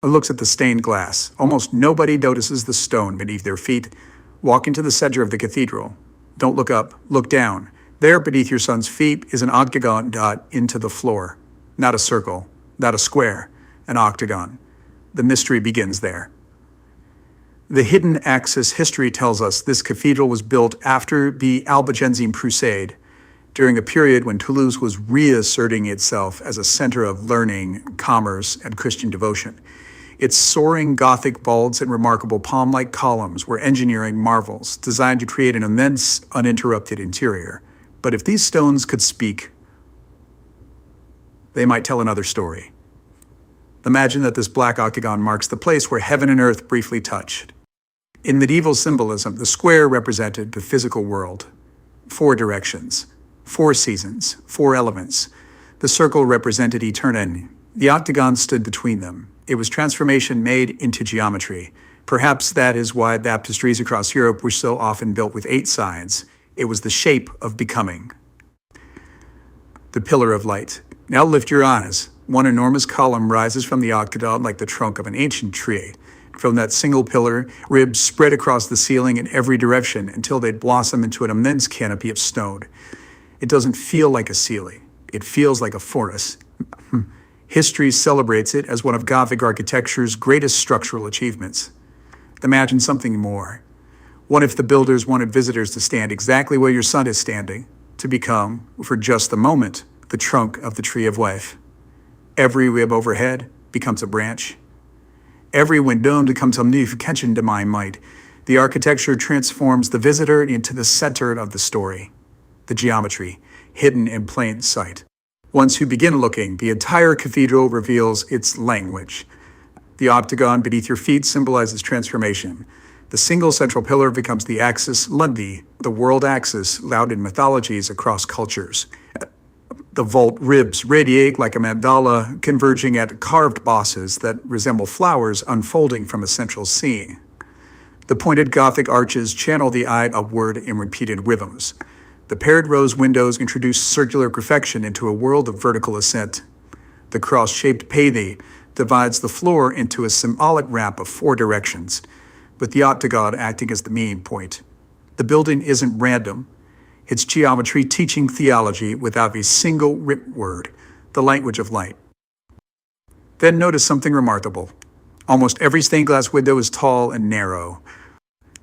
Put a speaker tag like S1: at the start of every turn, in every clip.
S1: looks at the stained glass. Almost nobody notices the stone beneath their feet. Walk into the center of the cathedral. Don't look up, look down. There, beneath your son's feet, is an octagon dot into the floor. Not a circle, not a square, an octagon. The mystery begins there. The hidden axis history tells us this cathedral was built after the Albigensian Crusade, during a period when Toulouse was reasserting itself as a center of learning, commerce, and Christian devotion. Its soaring Gothic vaults and remarkable palm-like columns were engineering marvels designed to create an immense, uninterrupted interior. But if these stones could speak, they might tell another story. Imagine that this black octagon marks the place where heaven and earth briefly touched. In medieval symbolism, the square represented the physical world. 4 directions, 4 seasons, 4 elements. The circle represented eternity. The octagon stood between them. It was transformation made into geometry. Perhaps that is why baptistries across Europe were so often built with 8 sides. It was the shape of becoming. The pillar of light. Now lift your eyes. One enormous column rises from the octagon like the trunk of an ancient tree. From that single pillar, ribs spread across the ceiling in every direction until they'd blossom into an immense canopy of stone. It doesn't feel like a ceiling. It feels like a forest. History celebrates it as one of Gothic architecture's greatest structural achievements. Imagine something more. What if the builders wanted visitors to stand exactly where your son is standing, to become, for just a moment, the trunk of the tree of life? Every rib overhead becomes a branch. Every window becomes omnification to my might. The architecture transforms the visitor into the center of the story, the geometry, hidden in plain sight. Once you begin looking, the entire cathedral reveals its language. The octagon beneath your feet symbolizes transformation. The single central pillar becomes the axis mundi, the world axis, loud in mythologies across cultures. The vault ribs radiate like a mandala, converging at carved bosses that resemble flowers unfolding from a central scene. The pointed Gothic arches channel the eye upward in repeated rhythms. The paired rose windows introduce circular perfection into a world of vertical ascent. The cross-shaped paving divides the floor into a symbolic wrap of 4 directions, with the octagon acting as the meeting point. The building isn't random. Its geometry teaching theology without a single written word, the language of light. Then notice something remarkable. Almost every stained glass window is tall and narrow,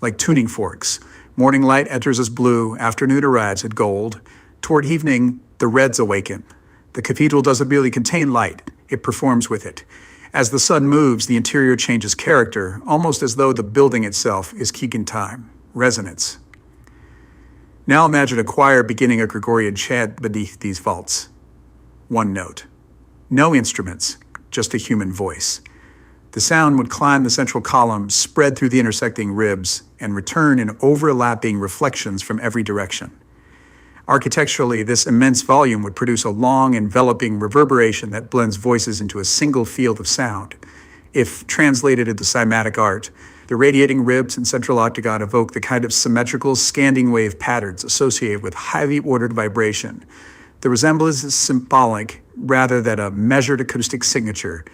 S1: like tuning forks. Morning light enters as blue, afternoon arrives at gold. Toward evening, the reds awaken. The cathedral doesn't merely contain light, it performs with it. As the sun moves, the interior changes character, almost as though the building itself is keeping time, resonance. Now imagine a choir beginning a Gregorian chant beneath these vaults. 1 note. No instruments, just a human voice. The sound would climb the central column, spread through the intersecting ribs, and return in overlapping reflections from every direction. Architecturally, this immense volume would produce a long, enveloping reverberation that blends voices into a single field of sound. If translated into cymatic art, the radiating ribs and central octagon evoke the kind of symmetrical scanning wave patterns associated with highly ordered vibration. The resemblance is symbolic rather than a measured acoustic signature,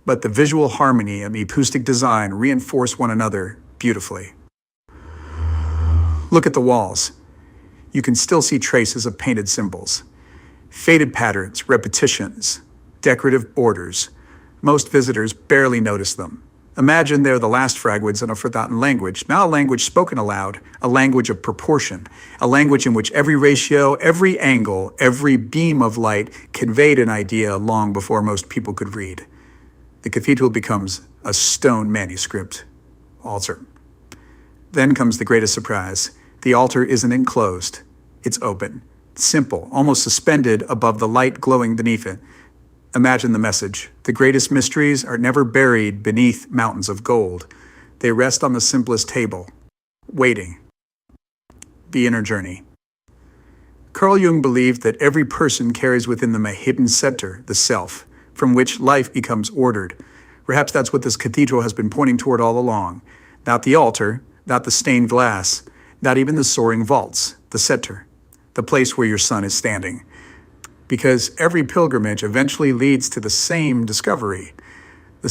S1: but the visual harmony and the acoustic design reinforce one another beautifully. Look at the walls. You can still see traces of painted symbols. Faded patterns, repetitions, decorative borders. Most visitors barely notice them. Imagine they're the last fragments in a forgotten language, not a language spoken aloud, a language of proportion, a language in which every ratio, every angle, every beam of light conveyed an idea long before most people could read. The cathedral becomes a stone manuscript altar. Then comes the greatest surprise. The altar isn't enclosed. It's open, simple, almost suspended above the light glowing beneath it. Imagine the message. The greatest mysteries are never buried beneath mountains of gold. They rest on the simplest table, waiting. The inner journey. Carl Jung believed that every person carries within them a hidden center, the self, from which life becomes ordered. Perhaps that's what this cathedral has been pointing toward all along. Not the altar, not the stained glass, not even the soaring vaults, the center, the place where your son is standing. Because every pilgrimage eventually leads to the same discovery. The